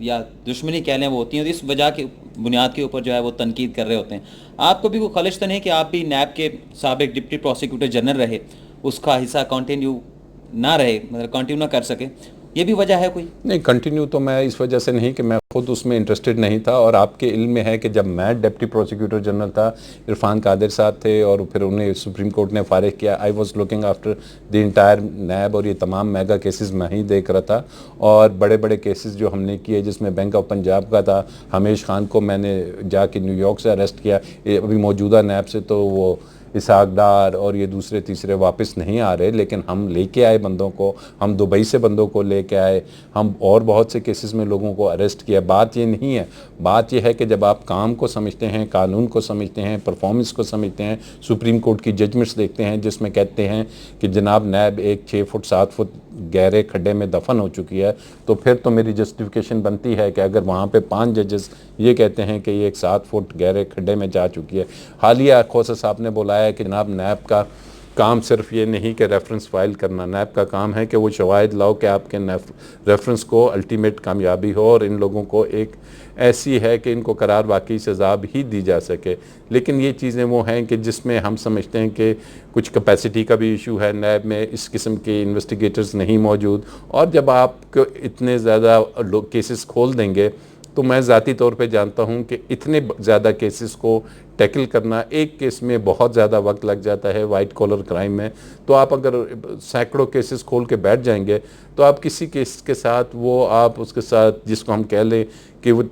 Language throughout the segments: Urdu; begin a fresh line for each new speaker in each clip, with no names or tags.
یا دشمنی کہہ لیں وہ ہوتی ہیں، تو اس وجہ کی بنیاد کے اوپر جو ہے وہ تنقید کر رہے ہوتے ہیں. آپ کو بھی کوئی خلش تو نہیں کہ آپ بھی نیب کے سابق ڈپٹی پروسیکیوٹر جنرل رہے، اس کا حصہ کنٹینیو نہ رہے، مطلب کنٹینیو نہ کر سکے، یہ بھی وجہ ہے کوئی؟
نہیں، کنٹینیو تو میں اس وجہ سے نہیں کہ میں خود اس میں انٹرسٹڈ نہیں تھا، اور آپ کے علم میں ہے کہ جب میں ڈپٹی پروسیکیوٹر جنرل تھا، عرفان قادر صاحب تھے اور پھر انہیں سپریم کورٹ نے فارغ کیا. I was looking after the entire NAB, اور یہ تمام میگا کیسز میں ہی دیکھ رہا تھا، اور بڑے بڑے کیسز جو ہم نے کیے جس میں بینک آف پنجاب کا تھا، حمیش خان کو میں نے جا کے نیو یارک سے اریسٹ کیا. ابھی موجودہ نیب سے تو وہ اسحاق ڈار اور یہ دوسرے تیسرے واپس نہیں آ رہے، لیکن ہم لے کے آئے بندوں کو، ہم دبئی سے بندوں کو لے کے آئے، ہم اور بہت سے کیسز میں لوگوں کو اریسٹ کیا. بات یہ نہیں ہے، بات یہ ہے کہ جب آپ کام کو سمجھتے ہیں، قانون کو سمجھتے ہیں، پرفارمنس کو سمجھتے ہیں، سپریم کورٹ کی ججمنٹس دیکھتے ہیں جس میں کہتے ہیں کہ جناب نیب ایک 6 فٹ 7 فٹ گہرے کھڈے میں دفن ہو چکی ہے، تو پھر تو میری جسٹیفیکیشن بنتی ہے کہ اگر وہاں پہ 5 ججز یہ کہتے ہیں کہ یہ ایک 7 فٹ گہرے کھڈے میں جا چکی ہے. حالیہ کھوسہ صاحب نے بولایا کہ جناب نیب کا کام صرف یہ نہیں کہ ریفرنس فائل کرنا، نیب کا کام ہے کہ وہ شواہد لاؤ کہ آپ کے ریفرنس کو الٹیمیٹ کامیابی ہو، اور ان لوگوں کو ایک ایسی ہے کہ ان کو قرار واقعی سزا بھی دی جا سکے. لیکن یہ چیزیں وہ ہیں کہ جس میں ہم سمجھتے ہیں کہ کچھ کیپیسٹی کا بھی ایشو ہے، نیب میں اس قسم کے انویسٹیگیٹرز نہیں موجود، اور جب آپ کو اتنے زیادہ کیسز کھول دیں گے تو میں ذاتی طور پہ جانتا ہوں کہ اتنے زیادہ کیسز کو ٹیکل کرنا، ایک کیس میں بہت زیادہ وقت لگ جاتا ہے وائٹ کالر کرائم میں. تو آپ اگر سینکڑوں کیسز کھول کے بیٹھ جائیں گے تو آپ کسی کیس کے ساتھ آپ اس کے ساتھ جس کو ہم کہہ لیں کہ وہ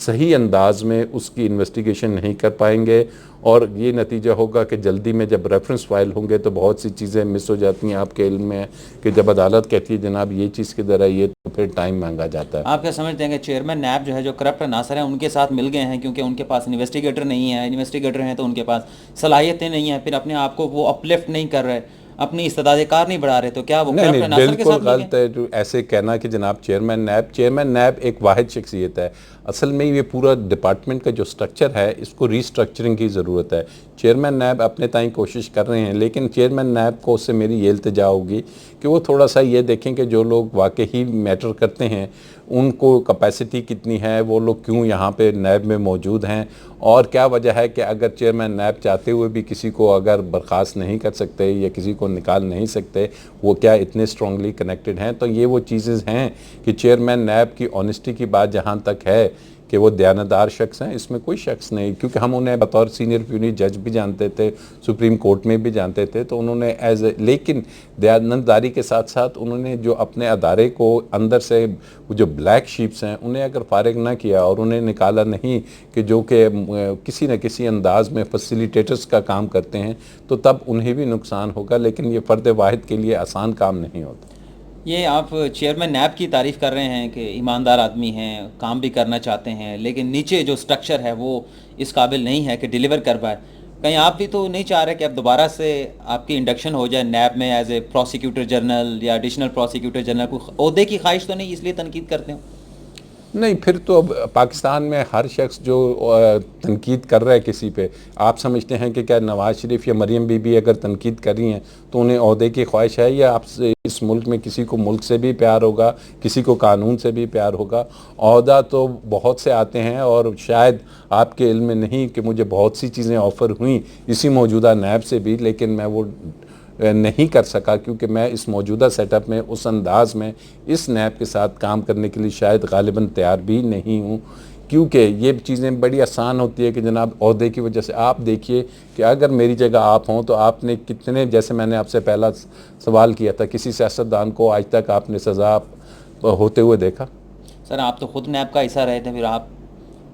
صحیح انداز میں اس کی انویسٹیگیشن نہیں کر پائیں گے، اور یہ نتیجہ ہوگا کہ جلدی میں جب ریفرنس فائل ہوں گے تو بہت سی چیزیں مس ہو جاتی ہیں. آپ کے علم میں ہے کہ جب عدالت کہتی ہے جناب یہ چیز کدھر ہے، یہ تو پھر ٹائم مانگا جاتا ہے.
آپ کیا سمجھتے ہیں کہ چیئرمین نیب جو ہے، جو کرپٹ عناصر ہیں، ان کے ساتھ مل گئے ہیں کیونکہ ان کے پاس انویسٹیگیٹر نہیں ہے، انویسٹیگیٹر ہیں تو ان کے پاس صلاحیتیں نہیں ہیں، پھر اپنے آپ کو وہ اپلفٹ نہیں کر رہے، اپنی استعداد کار نہیں بڑھا رہے، تو کیا وہ کرپٹ
نہیں،
عناصر کے
بالکل
ساتھ مل
غلط
گئے؟
ہے جو ایسے کہنا کہ جناب چیئرمین نیب ایک واحد شخصیت ہے. اصل میں یہ پورا ڈپارٹمنٹ کا جو سٹرکچر ہے اس کو ری سٹرکچرنگ کی ضرورت ہے. چیئرمین نیب اپنے تائیں کوشش کر رہے ہیں، لیکن چیئرمین نیب کو اس سے میری یہ التجا ہوگی کہ وہ تھوڑا سا یہ دیکھیں کہ جو لوگ واقعی میٹر کرتے ہیں ان کو کیپیسٹی کتنی ہے، وہ لوگ کیوں یہاں پہ نیب میں موجود ہیں، اور کیا وجہ ہے کہ اگر چیئرمین نیب چاہتے ہوئے بھی کسی کو اگر برخاست نہیں کر سکتے یا کسی کو نکال نہیں سکتے، وہ کیا اتنے اسٹرانگلی کنیکٹڈ ہیں. تو یہ وہ چیزیں ہیں کہ چیئرمین نیب کی آنیسٹی کی بات جہاں تک ہے کہ وہ دیانتدار شخص ہیں، اس میں کوئی شخص نہیں، کیونکہ ہم انہیں بطور سینئر پیونی جج بھی جانتے تھے، سپریم کورٹ میں بھی جانتے تھے، تو انہوں نے لیکن دیانتداری کے ساتھ ساتھ انہوں نے جو اپنے ادارے کو اندر سے جو بلیک شیپس ہیں انہیں اگر فارغ نہ کیا اور انہیں نکالا نہیں کہ جو کہ کسی نہ کسی انداز میں فیسیلیٹیٹرز کا کام کرتے ہیں، تو تب انہیں بھی نقصان ہوگا. لیکن یہ فرد واحد کے لیے آسان کام نہیں ہوتا.
یہ آپ چیئرمین نیب کی تعریف کر رہے ہیں کہ ایماندار آدمی ہیں، کام بھی کرنا چاہتے ہیں، لیکن نیچے جو سٹرکچر ہے وہ اس قابل نہیں ہے کہ ڈیلیور کر پائے. کہیں آپ بھی تو نہیں چاہ رہے کہ اب دوبارہ سے آپ کی انڈکشن ہو جائے نیب میں ایز اے پروسیکیوٹر جنرل یا ایڈیشنل پروسیکیوٹر جنرل؟ کوئی عہدے کی خواہش تو نہیں، اس لیے تنقید کرتے ہوں؟
نہیں، پھر تو اب پاکستان میں ہر شخص جو تنقید کر رہا ہے کسی پہ، آپ سمجھتے ہیں کہ کیا نواز شریف یا مریم بی بی اگر تنقید کر رہی ہیں تو انہیں عہدے کی خواہش ہے، یا آپ سے اس ملک میں کسی کو ملک سے بھی پیار ہوگا، کسی کو قانون سے بھی پیار ہوگا؟ عہدہ تو بہت سے آتے ہیں، اور شاید آپ کے علم میں نہیں کہ مجھے بہت سی چیزیں آفر ہوئیں اسی موجودہ نیب سے بھی، لیکن میں وہ نہیں کر سکا کیونکہ میں اس موجودہ سیٹ اپ میں اس انداز میں اس نیب کے ساتھ کام کرنے کے لیے شاید غالباً تیار بھی نہیں ہوں، کیونکہ یہ چیزیں بڑی آسان ہوتی ہے کہ جناب عہدے کی وجہ سے. آپ دیکھیے کہ اگر میری جگہ آپ ہوں تو آپ نے کتنے، جیسے میں نے آپ سے پہلا سوال کیا تھا، کسی سیاستدان کو آج تک آپ نے سزا ہوتے ہوئے دیکھا؟
سر آپ تو خود نیب کا حصہ رہے تھے، پھر آپ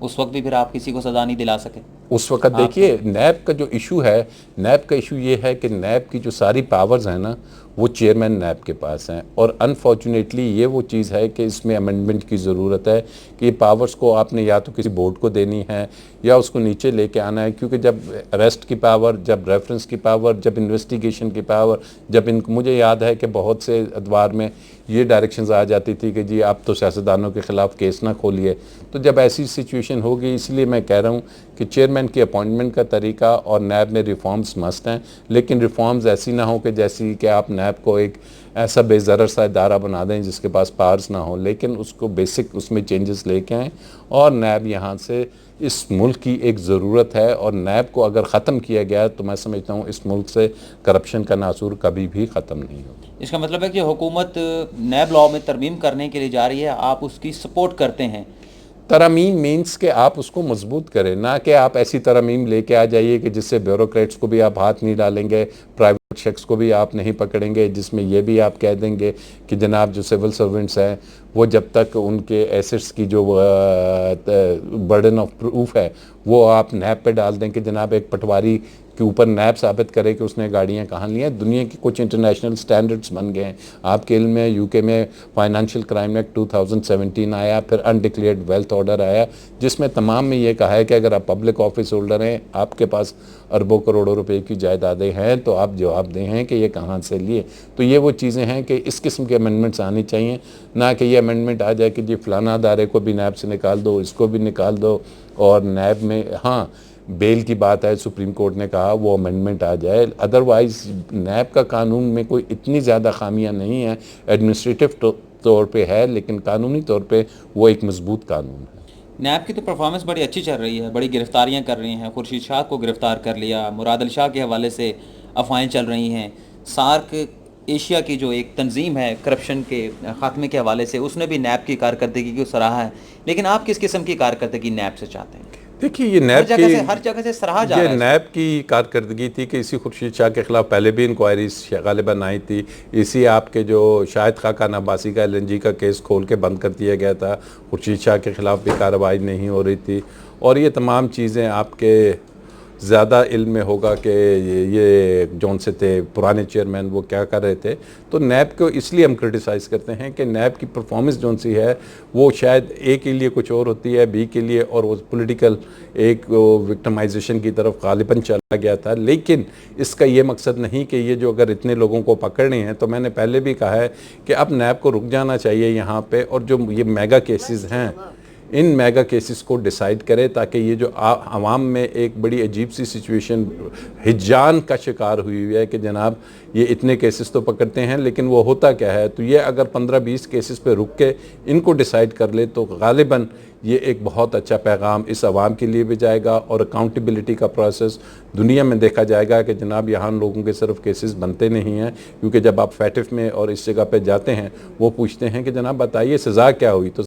اس وقت بھی پھر آپ کسی کو سزا نہیں دلا سکے.
اس وقت دیکھیے نیب کا جو ایشو ہے، نیب کا ایشو یہ ہے کہ نیب کی جو ساری پاورز ہیں نا وہ چیئرمین نیب کے پاس ہیں، اور انفارچونیٹلی یہ وہ چیز ہے کہ اس میں امینڈمنٹ کی ضرورت ہے کہ یہ پاورز کو آپ نے یا تو کسی بورڈ کو دینی ہے یا اس کو نیچے لے کے آنا ہے، کیونکہ جب اریسٹ کی پاور، جب ریفرنس کی پاور، جب انویسٹیگیشن کی پاور، جب مجھے یاد ہے کہ بہت سے ادوار میں یہ ڈائریکشنز آ جاتی تھی کہ جی آپ تو سیاستدانوں کے خلاف کیس نہ کھولیے. تو جب ایسی سچویشن ہوگی، اس لیے میں کہہ رہا ہوں کہ چیئرمین کی اپوائنٹمنٹ کا طریقہ اور نیب میں ریفارمز مسٹ ہیں، لیکن ریفارمز ایسی نہ ہوں کہ جیسی کہ آپ نیب کو ایک ایسا بے ضرر سا ادارہ بنا دیں جس کے پاس پاورز نہ ہوں، لیکن اس کو بیسک اس میں چینجز لے کے آئیں، اور نیب یہاں سے اس ملک کی ایک ضرورت ہے، اور نیب کو اگر ختم کیا گیا تو میں سمجھتا ہوں اس ملک سے کرپشن کا ناصور کبھی بھی ختم نہیں ہوگا۔
اس کا مطلب ہے کہ حکومت نیب لاء میں ترمیم کرنے کے لیے جا رہی ہے، آپ اس کی سپورٹ کرتے ہیں؟
ترامیم مینس کہ آپ اس کو مضبوط کریں، نہ کہ آپ ایسی ترامیم لے کے آ جائیے کہ جس سے بیوروکریٹس کو بھی آپ ہاتھ نہیں ڈالیں گے، پرائیویٹ شخص کو بھی آپ نہیں پکڑیں گے، جس میں یہ بھی آپ کہہ دیں گے کہ جناب جو سول سرونٹس ہیں وہ جب تک ان کے ایسٹس کی جو برڈن آف پروف ہے وہ آپ نیب پہ ڈال دیں کہ جناب ایک پٹواری کے اوپر نیب ثابت کرے کہ اس نے گاڑیاں کہاں لی ہیں۔ دنیا کی کچھ انٹرنیشنل سٹینڈرڈز بن گئے ہیں، آپ کے علم میں یو کے میں فائنانشیل کرائم ایکٹ 2017 آیا، پھر انڈکلیئرڈ ویلتھ آرڈر آیا، جس میں تمام میں یہ کہا ہے کہ اگر آپ پبلک آفس ہولڈر ہیں، آپ کے پاس اربوں کروڑوں روپے کی جائیدادیں ہیں، تو آپ جواب دیں ہیں کہ یہ کہاں سے لیے۔ تو یہ وہ چیزیں ہیں کہ اس قسم کے امینڈمنٹس آنی چاہیے، نہ کہ یہ امینڈمنٹ آ جائے کہ جی فلانا ادارے کو بھی نیب سے نکال دو، اس کو بھی نکال دو، اور نیب میں ہاں بیل کی بات ہے، سپریم کورٹ نے کہا وہ امینڈمنٹ آ جائے، ادروائز نیب کا قانون میں کوئی اتنی زیادہ خامیاں نہیں ہیں، ایڈمنسٹریٹو طور پہ ہے لیکن قانونی طور پہ وہ ایک مضبوط قانون ہے۔
نیب کی تو پرفارمنس بڑی اچھی چل رہی ہے، بڑی گرفتاریاں کر رہی ہیں، خورشید شاہ کو گرفتار کر لیا، مراد علی شاہ کے حوالے سے افواہیں چل رہی ہیں، سارک ایشیا کی جو ایک تنظیم ہے کرپشن کے خاتمے کے حوالے سے، اس نے بھی نیب کی کارکردگی کو سراہا ہے، لیکن آپ کس قسم کی کارکردگی نیب سے چاہتے ہیں؟
دیکھیے یہ نیب کی
ہر جگہ سے سراہا جا رہا ہے،
یہ نیب کی کارکردگی تھی کہ اسی خورشید شاہ کے خلاف پہلے بھی انکوائریز غالباً آئی تھی، اسی آپ کے جو شاہد خاقان عباسی کا LNG کا کیس کھول کے بند کر دیا گیا تھا، خورشید شاہ کے خلاف بھی کارروائی نہیں ہو رہی تھی، اور یہ تمام چیزیں آپ کے زیادہ علم میں ہوگا کہ یہ جون سے تھے پرانے چیئرمین وہ کیا کر رہے تھے۔ تو نیب کو اس لیے ہم کرٹیسائز کرتے ہیں کہ نیب کی پرفارمنس جون سی ہے وہ شاید اے کے لیے کچھ اور ہوتی ہے، بی کے لیے، اور وہ پولیٹیکل ایک وکٹمائزیشن کی طرف غالباً چلا گیا تھا، لیکن اس کا یہ مقصد نہیں کہ یہ جو اگر اتنے لوگوں کو پکڑنے ہیں، تو میں نے پہلے بھی کہا ہے کہ اب نیب کو رک جانا چاہیے یہاں پہ، اور جو یہ میگا کیسز ہیں ان میگا کیسز کو ڈیسائیڈ کرے، تاکہ یہ جو عوام میں ایک بڑی عجیب سی سچویشن ہجان کا شکار ہوئی ہے کہ جناب یہ اتنے کیسز تو پکڑتے ہیں لیکن وہ ہوتا کیا ہے، تو یہ اگر 15-20 کیسز پہ رک کے ان کو ڈیسائیڈ کر لے تو غالباً یہ ایک بہت اچھا پیغام اس عوام کے لیے بھی جائے گا، اور اکاؤنٹیبلٹی کا پروسیس دنیا میں دیکھا جائے گا کہ جناب یہاں لوگوں کے صرف کیسز بنتے نہیں ہیں، کیونکہ جب آپ فیٹف میں اور اس جگہ پہ جاتے ہیں وہ پوچھتے ہیں کہ جناب بتائیے سزا کیا ہوئی، تو